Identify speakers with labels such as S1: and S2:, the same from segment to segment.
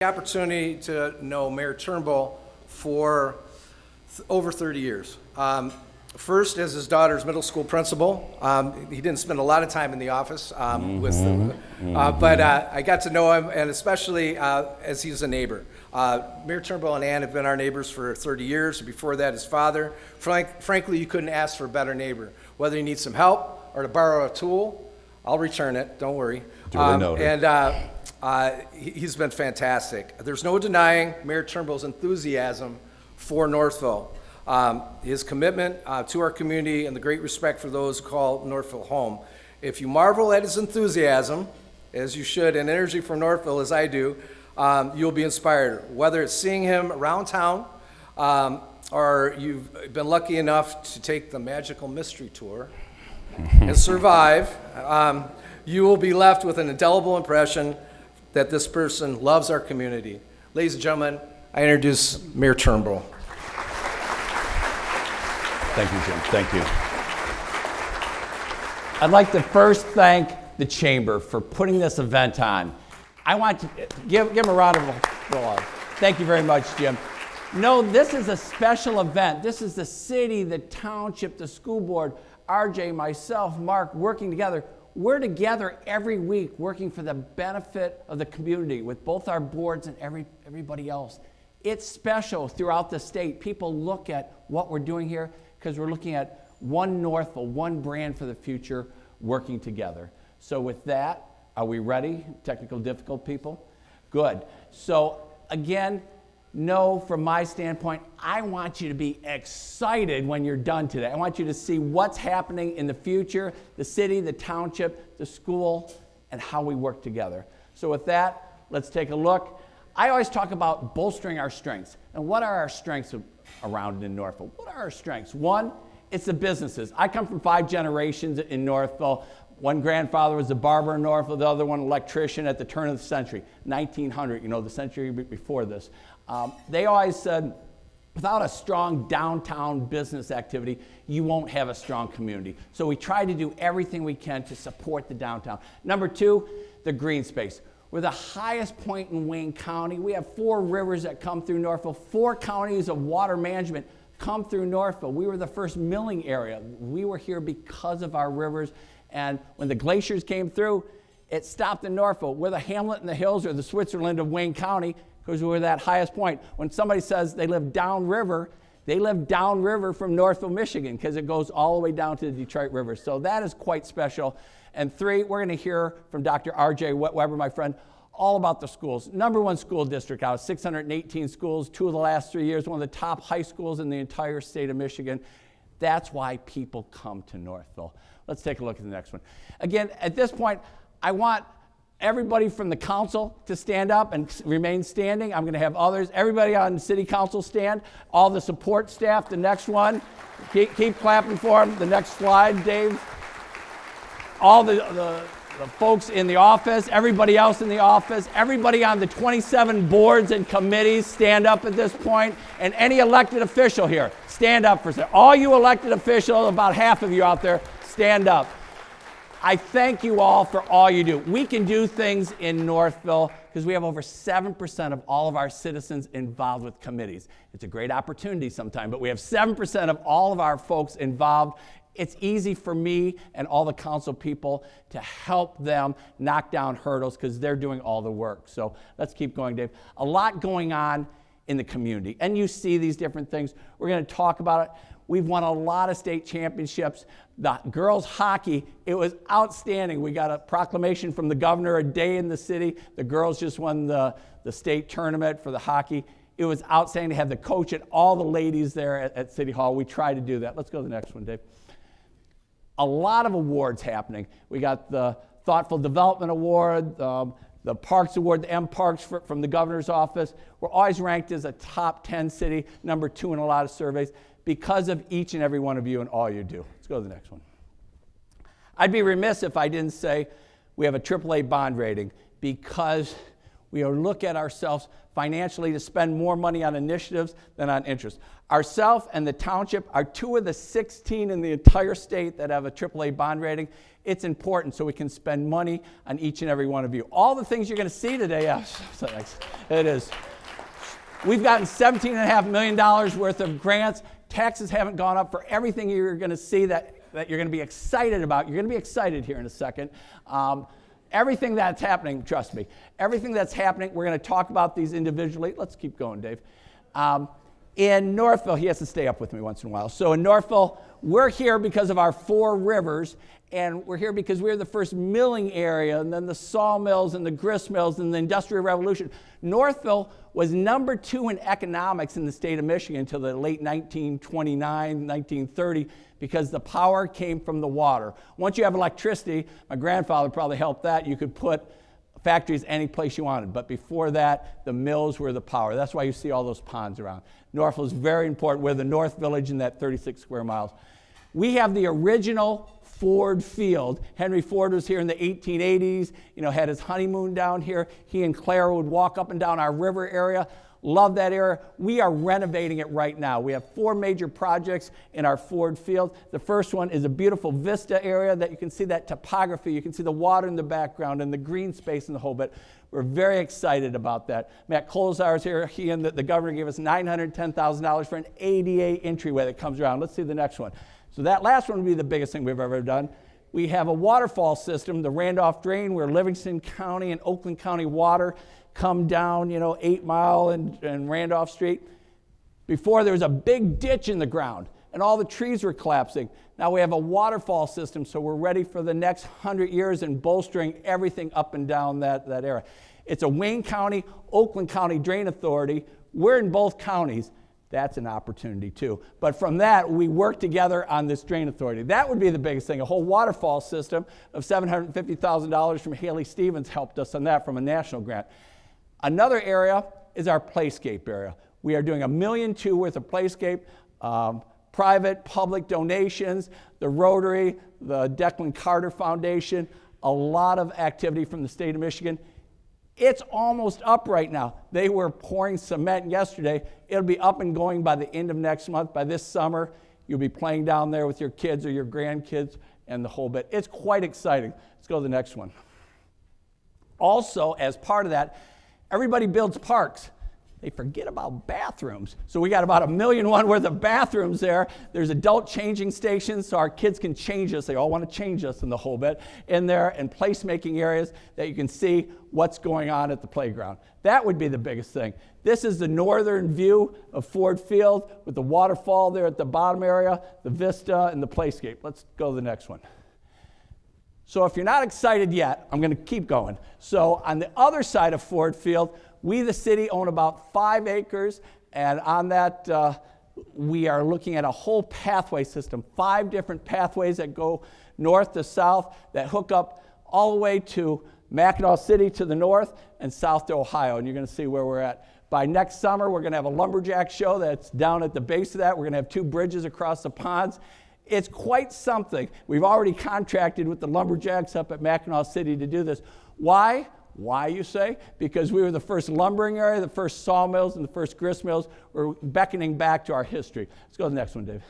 S1: The opportunity to know Mayor Turnbull for over 30 years. First, as his daughter's middle school principal. He didn't spend a lot of time in the office, but I got to know him, and especially as he's a neighbor. Mayor Turnbull and Ann have been our neighbors for 30 years. Before that, his father. Frankly, you couldn't ask for a better neighbor. Whether you need some help or to borrow a tool, I'll return it, don't worry.
S2: Duly noted.
S1: He's been fantastic. There's no denying Mayor Turnbull's enthusiasm for Northville, his commitment to our community, and the great respect for those who call Northville home. If you marvel at his enthusiasm, as you should, and energy for Northville, as I do, you'll be inspired. Whether it's seeing him around town, or you've been lucky enough to take the magical mystery tour and survive, you will be left with an indelible impression that this person loves our community. Ladies and gentlemen, I introduce Mayor Turnbull.
S2: Thank you, Jim. Thank you.
S3: I'd like to first thank the Chamber for putting this event on. I want to give him a round of applause. Thank you very much, Jim. No, this is a special event. This is the city, the township, the school board, RJ, myself, Mark, working together. We're together every week working for the benefit of the community with both our boards and everybody else. It's special throughout the state. People look at what we're doing here because we're looking at one Northville, one brand for the future, working together. So with that, are we ready, technical difficult people? Good. So again, no, from my standpoint, I want you to be excited when you're done today. I want you to see what's happening in the future, the city, the township, the school, and how we work together. So with that, let's take a look. I always talk about bolstering our strengths. And what are our strengths around in Northville? What are our strengths? One, it's the businesses. I come from 5 generations in Northville. One grandfather was a barber in Northville, the other one electrician at the turn of the century, 1900, the century before this. They always said, without a strong downtown business activity, you won't have a strong community. So we try to do everything we can to support the downtown. Number 2, the green space. We're the highest point in Wayne County. We have 4 rivers that come through Northville. 4 counties of water management come through Northville. We were the first milling area. We were here because of our rivers. And when the glaciers came through, it stopped in Northville. We're the Hamlet in the Hills, or the Switzerland of Wayne County, because we're that highest point. When somebody says they live downriver, they live downriver from Northville, Michigan, because it goes all the way down to the Detroit River. So that is quite special. And 3, we're going to hear from Dr. R.J. Weber, my friend, all about the schools. #1 school district out of 618 schools, 2 of the last 3 years, one of the top high schools in the entire state of Michigan. That's why people come to Northville. Let's take a look at the next one. Again, at this point, I want everybody from the council to stand up and remain standing. I'm going to have others. Everybody on the city council stand. All the support staff, the next one. Keep clapping for them. The next slide, Dave. All the folks in the office, everybody else in the office, everybody on the 27 boards and committees, stand up at this point. And any elected official here, stand up for a second. All you elected officials, about half of you out there, stand up. I thank you all for all you do. We can do things in Northville because we have over 7% of all of our citizens involved with committees. It's a great opportunity sometimes, but we have 7% of all of our folks involved. It's easy for me and all the council people to help them knock down hurdles because they're doing all the work. So let's keep going, Dave. A lot going on in the community, and you see these different things. We're going to talk about it. We've won a lot of state championships. The girls hockey, it was outstanding. We got a proclamation from the governor, a day in the city. The girls just won the state tournament for the hockey. It was outstanding to have the coach and all the ladies there at City Hall. We tried to do that. Let's go to the next one, Dave. A lot of awards happening. We got the Thoughtful Development Award, the Parks Award, the M Parks from the governor's office. We're always ranked as a top 10 city, #2 in a lot of surveys, because of each and every one of you and all you do. Let's go to the next one. I'd be remiss if I didn't say we have a AAA bond rating because We look at ourselves financially to spend more money on initiatives than on interest. Ourself and the township are 2 of the 16 in the entire state that have a AAA bond rating. It's important so we can spend money on each and every one of you. All the things you're going to see today, it is. We've gotten $17.5 million worth of grants. Taxes haven't gone up for everything you're going to see that you're going to be excited about. You're going to be excited here in a second. Everything that's happening, trust me, everything that's happening, we're going to talk about these individually. Let's keep going, Dave. In Northville, he has to stay up with me once in a while. So in Northville, we're here because of our 4 rivers, and we're here because we're the first milling area, and then the sawmills and the grist mills and the Industrial Revolution. Northville was number 2 in economics in the state of Michigan until the late 1929, 1930, because the power came from the water. Once you have electricity, my grandfather probably helped that, you could put factories any place you wanted. But before that, the mills were the power. That's why you see all those ponds around. Northville is very important. We're the North Village in that 36 square miles. We have the original Ford Field. Henry Ford was here in the 1880s, had his honeymoon down here. He and Claire would walk up and down our river area. Love that area. We are renovating it right now. We have 4 major projects in our Ford Field. The first one is a beautiful vista area that you can see that topography. You can see the water in the background and the green space and the whole bit. We're very excited about that. Matt Colzar is here. He and the governor gave us $910,000 for an ADA entryway that comes around. Let's see the next one. So that last one would be the biggest thing we've ever done. We have a waterfall system, the Randolph Drain, where Livingston County and Oakland County water come down, 8 Mile and Randolph Street. Before, there was a big ditch in the ground, and all the trees were collapsing. Now we have a waterfall system, so we're ready for the next 100 years and bolstering everything up and down that area. It's a Wayne County, Oakland County Drain Authority. We're in both counties. That's an opportunity too. But from that, we work together on this drain authority. That would be the biggest thing. A whole waterfall system of $750,000 from Haley Stevens helped us on that from a national grant. Another area is our playscape area. We are doing $1.2 million worth of playscape, private, public donations, the Rotary, the Declan Carter Foundation, a lot of activity from the state of Michigan. It's almost up right now. They were pouring cement yesterday. It'll be up and going by the end of next month. By this summer, you'll be playing down there with your kids or your grandkids and the whole bit. It's quite exciting. Let's go to the next one. Also, as part of that, everybody builds parks. They forget about bathrooms. So we got about $1.1 million worth of bathrooms there. There's adult changing stations so our kids can change us. They all want to change us in the whole bit in there, and placemaking areas that you can see what's going on at the playground. That would be the biggest thing. This is the northern view of Ford Field with the waterfall there at the bottom area, the vista, and the playscape. Let's go to the next one. So if you're not excited yet, I'm going to keep going. So on the other side of Ford Field, we, the city, own about 5 acres, and on that, we are looking at a whole pathway system, 5 different pathways that go north to south that hook up all the way to Mackinac City to the north and south to Ohio, and you're going to see where we're at. By next summer, we're going to have a lumberjack show that's down at the base of that. We're going to have 2 bridges across the ponds. It's quite something. We've already contracted with the lumberjacks up at Mackinac City to do this. Why? Why, you say? Because we were the first lumbering area, the first sawmills, and the first grist mills. We're beckoning back to our history. Let's go to the next one, Dave.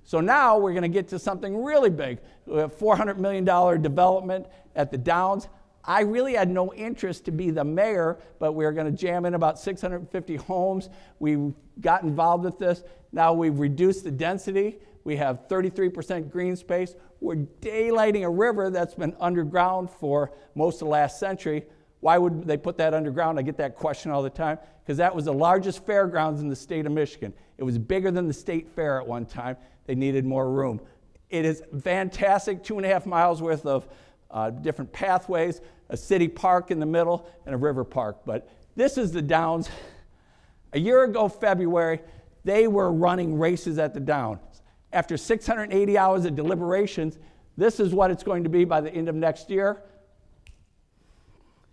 S3: So now we're going to get to something really big. We have $400 million development at the Downs. I really had no interest to be the mayor, but we're going to jam in about 650 homes. We got involved with this. Now we've reduced the density. We have 33% green space. We're daylighting a river that's been underground for most of the last century. Why would they put that underground? I get that question all the time. Because that was the largest fairgrounds in the state of Michigan. It was bigger than the state fair at one time. They needed more room. It is fantastic, 2.5 miles worth of different pathways, a city park in the middle, and a river park. But this is the Downs. A year ago, February, they were running races at the Downs. After 680 hours of deliberations, this is what it's going to be by the end of next year.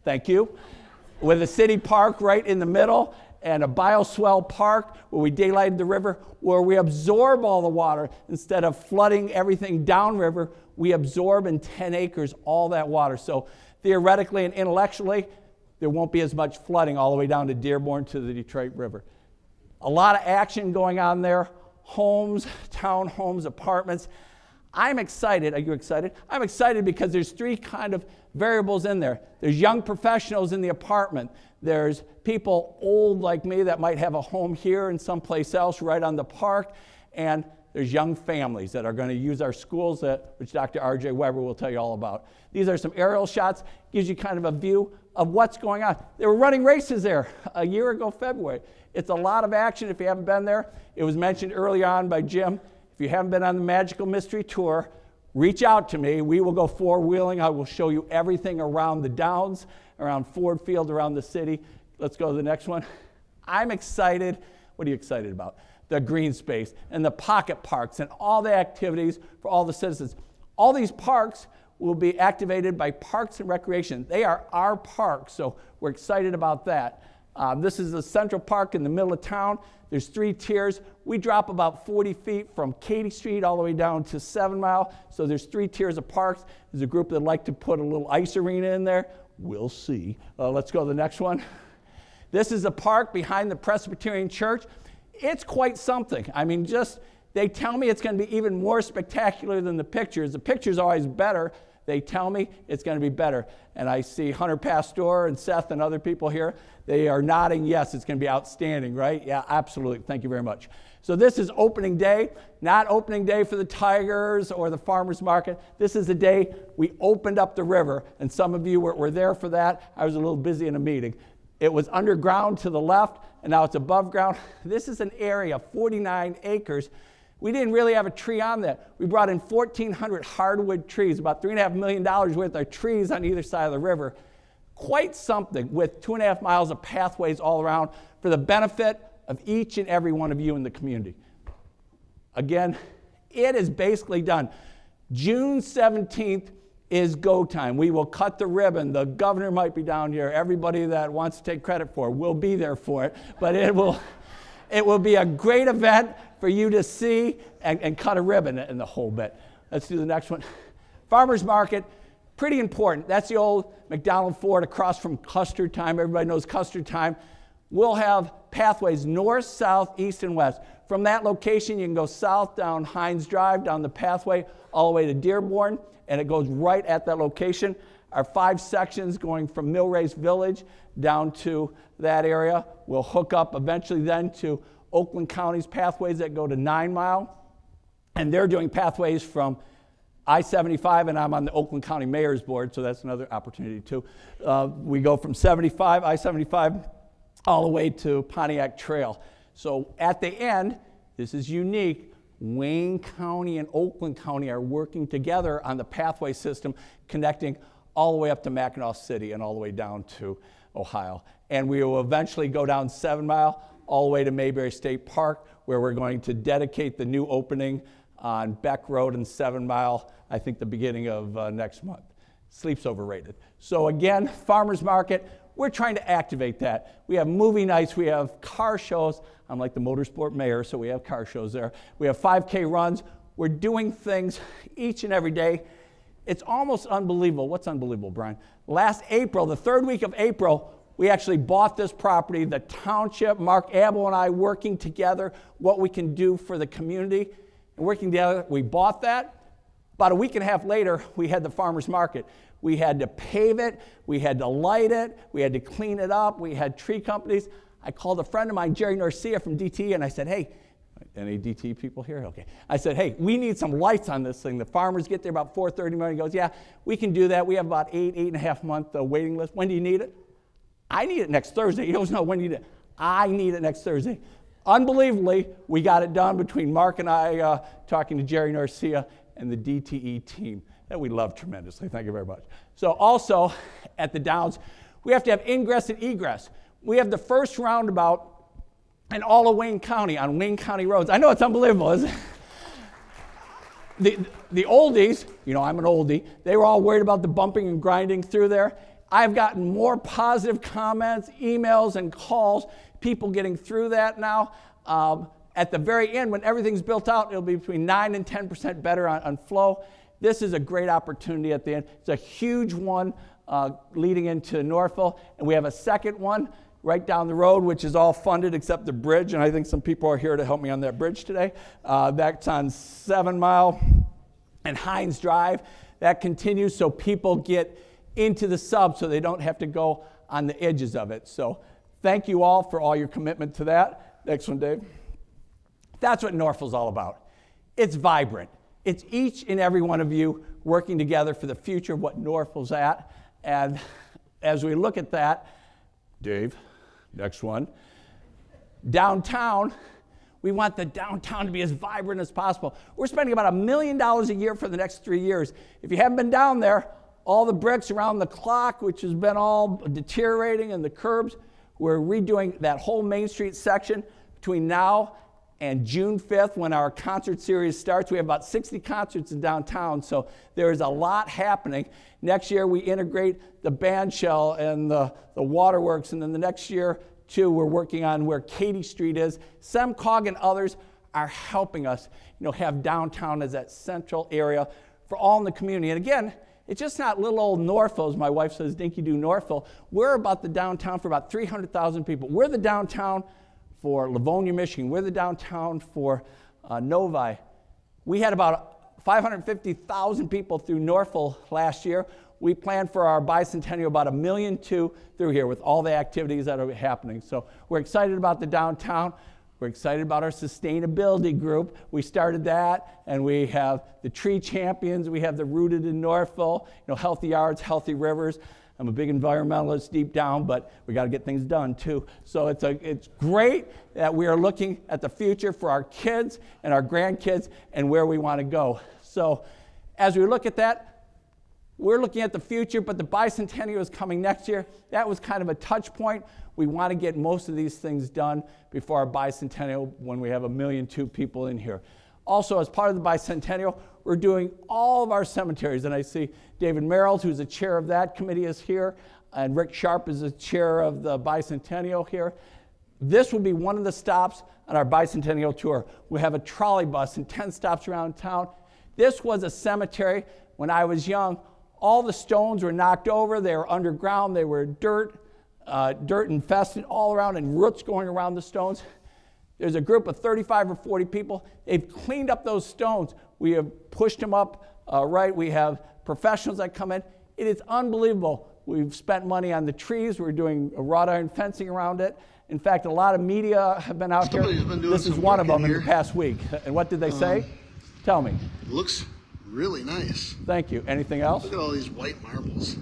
S3: Thank you. With a city park right in the middle and a bioswale park where we daylighted the river, where we absorb all the water. Instead of flooding everything downriver, we absorb in 10 acres all that water. So theoretically and intellectually, there won't be as much flooding all the way down to Dearborn to the Detroit River. A lot of action going on there, homes, townhomes, apartments. I'm excited. Are you excited? I'm excited because there's three kind of variables in there. There's young professionals in the apartment. There's people old like me that might have a home here and someplace else right on the park. And there's young families that are going to use our schools, which Dr. R.J. Weber will tell you all about. These are some aerial shots, gives you kind of a view of what's going on. They were running races there a year ago, February. It's a lot of action if you haven't been there. It was mentioned early on by Jim. If you haven't been on the Magical Mystery Tour, reach out to me. We will go four-wheeling. I will show you everything around the Downs, around Ford Field, around the city. Let's go to the next one. I'm excited. What are you excited about? The green space and the pocket parks and all the activities for all the citizens. All these parks will be activated by Parks and Recreation. They are our parks, so we're excited about that. This is the Central Park in the middle of town. There's 3 tiers. We drop about 40 feet from Katy Street all the way down to 7 Mile. So there's 3 tiers of parks. There's a group that'd like to put a little ice arena in there. We'll see. Let's go to the next one. This is a park behind the Presbyterian Church. It's quite something. I mean, they tell me it's going to be even more spectacular than the pictures. The picture's always better. They tell me it's going to be better. And I see Hunter Pastor and Seth and other people here. They are nodding, yes, it's going to be outstanding, right? Yeah, absolutely. Thank you very much. So this is opening day, not opening day for the Tigers or the farmers market. This is the day we opened up the river, and some of you were there for that. I was a little busy in a meeting. It was underground to the left, and now it's above ground. This is an area of 49 acres. We didn't really have a tree on that. We brought in 1,400 hardwood trees, about $3.5 million worth of trees on either side of the river. Quite something, with 2.5 miles of pathways all around for the benefit of each and every one of you in the community. Again, it is basically done. June 17th is go time. We will cut the ribbon. The governor might be down here. Everybody that wants to take credit for it will be there for it. But it will be a great event for you to see and cut a ribbon in the whole bit. Let's do the next one. Farmers Market, pretty important. That's the old McDonald Ford across from Custard Time. Everybody knows Custard Time. We'll have pathways north, south, east, and west. From that location, you can go south down Hines Drive, down the pathway, all the way to Dearborn, and it goes right at that location. Our 5 sections going from Millrace Village down to that area will hook up eventually then to Oakland County's pathways that go to 9 Mile. And they're doing pathways from I-75, and I'm on the Oakland County Mayor's Board, so that's another opportunity too. We go from I-75, all the way to Pontiac Trail. So at the end, this is unique, Wayne County and Oakland County are working together on the pathway system connecting all the way up to Mackinac City and all the way down to Ohio. And we will eventually go down 7 Mile all the way to Mayberry State Park, where we're going to dedicate the new opening on Beck Road and 7 Mile, I think the beginning of next month. Sleep's overrated. So again, farmers market, we're trying to activate that. We have movie nights, we have car shows. I'm like the motorsport mayor, so we have car shows there. We have 5K runs. We're doing things each and every day. It's almost unbelievable. What's unbelievable, Brian? Last April, the 3rd week of April, we actually bought this property. The township, Mark Abel and I working together, what we can do for the community. And working together, we bought that. About a week and a half later, we had the farmers market. We had to pave it, we had to light it, we had to clean it up, we had tree companies. I called a friend of mine, Jerry Norcia from DT, and I said, hey, any DT people here? Okay. I said, hey, we need some lights on this thing. The farmers get there about 4:30 morning. He goes, yeah, we can do that. We have about 8.5 month waiting list. When do you need it? I need it next Thursday. He goes, no, when do you need it? I need it next Thursday. Unbelievably, we got it done between Mark and I talking to Jerry Norcia and the DTE team that we love tremendously. Thank you very much. So also at the Downs, we have to have ingress and egress. We have the first roundabout in all of Wayne County on Wayne County roads. I know it's unbelievable, isn't it? The oldies, you know, I'm an oldie, they were all worried about the bumping and grinding through there. I've gotten more positive comments, emails, and calls, people getting through that now. At the very end, when everything's built out, it'll be between 9 and 10% better on flow. This is a great opportunity at the end. It's a huge one. leading into Northville, and we have a second one right down the road, which is all funded except the bridge, and I think some people are here to help me on that bridge today. That's on 7 Mile and Hines Drive. That continues so people get into the sub so they don't have to go on the edges of it. So thank you all for all your commitment to that. Next one, Dave. That's what Northville's all about. It's vibrant. It's each and every one of you working together for the future of what Northville's at. And as we look at that, Dave, next one. Downtown, we want the downtown to be as vibrant as possible. We're spending about $1 million a year for the next 3 years. If you haven't been down there, all the bricks around the clock, which has been all deteriorating, and the curbs, we're redoing that whole Main Street section between now and June 5th when our concert series starts. We have about 60 concerts in downtown, so there is a lot happening. Next year, we integrate the band shell and the waterworks, and then the next year, too, we're working on where Katy Street is. SEMCOG and others are helping us, have downtown as that central area for all in the community. And again, it's just not little old Northville, as my wife says, Dinky-Doo Northville. We're about the downtown for about 300,000 people. We're the downtown for Livonia, Michigan. We're the downtown for Novi. We had about 550,000 people through Northville last year. We planned for our bicentennial about 1.2 million through here with all the activities that are happening. So we're excited about the downtown. We're excited about our sustainability group. We started that, and we have the tree champions. We have the Rooted in Northville, healthy yards, healthy rivers. I'm a big environmentalist deep down, but we got to get things done too. So it's great that we are looking at the future for our kids and our grandkids and where we want to go. So as we look at that, we're looking at the future, but the bicentennial is coming next year. That was kind of a touch point. We want to get most of these things done before our bicentennial when we have 1.2 million people in here. Also, as part of the bicentennial, we're doing all of our cemeteries, and I see David Merrill, who's the chair of that committee, is here, and Rick Sharp is the chair of the bicentennial here. This will be one of the stops on our bicentennial tour. We have a trolley bus and 10 stops around town. This was a cemetery when I was young. All the stones were knocked over. They were underground. They were dirt infested all around, and roots going around the stones. There's a group of 35 or 40 people. They've cleaned up those stones. We have pushed them up right. We have professionals that come in. It is unbelievable. We've spent money on the trees. We're doing wrought iron fencing around it. In fact, a lot of media have been out here. This is one of them in the past week. And what did they say? Tell me.
S4: It looks really nice.
S3: Thank you. Anything else?
S4: Look at all these white marbles.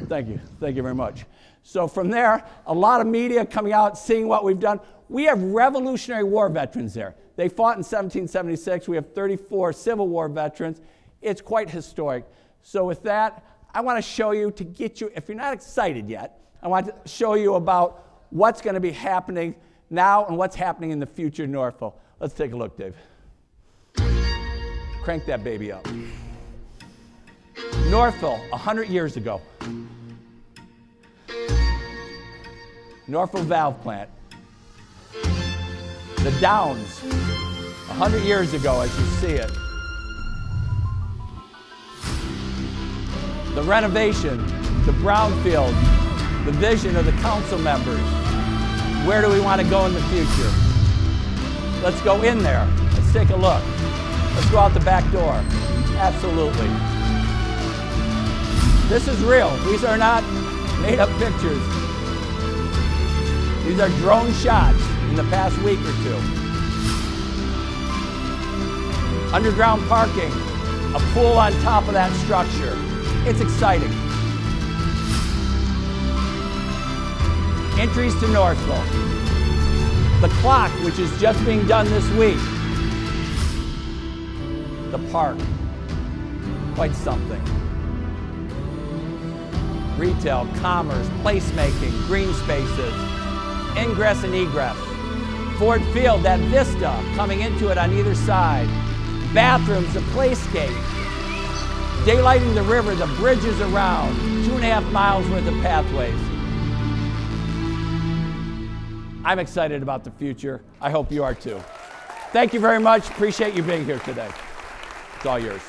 S3: Thank you. Thank you very much. So from there, a lot of media coming out, seeing what we've done. We have Revolutionary War veterans there. They fought in 1776. We have 34 Civil War veterans. It's quite historic. So with that, I want to show you, to get you, if you're not excited yet, I want to show you about what's going to be happening now and what's happening in the future in Northville. Let's take a look, Dave. Crank that baby up. Northville, 100 years ago. Northville Valve Plant. The Downs, 100 years ago as you see it. The renovation, the brownfield, the vision of the council members. Where do we want to go in the future? Let's go in there. Let's take a look. Let's go out the back door. Absolutely. This is real. These are not made up pictures. These are drone shots in the past week or two. Underground parking, a pool on top of that structure. It's exciting. Entries to Northville. The clock, which is just being done this week. The park, quite something. Retail, commerce, placemaking, green spaces, ingress and egress. Ford Field, that vista coming into it on either side. Bathrooms, the playscape. Daylighting the river, the bridges around. 2.5 miles worth of pathways. I'm excited about the future. I hope you are too. Thank you very much. Appreciate you being here today. It's all yours.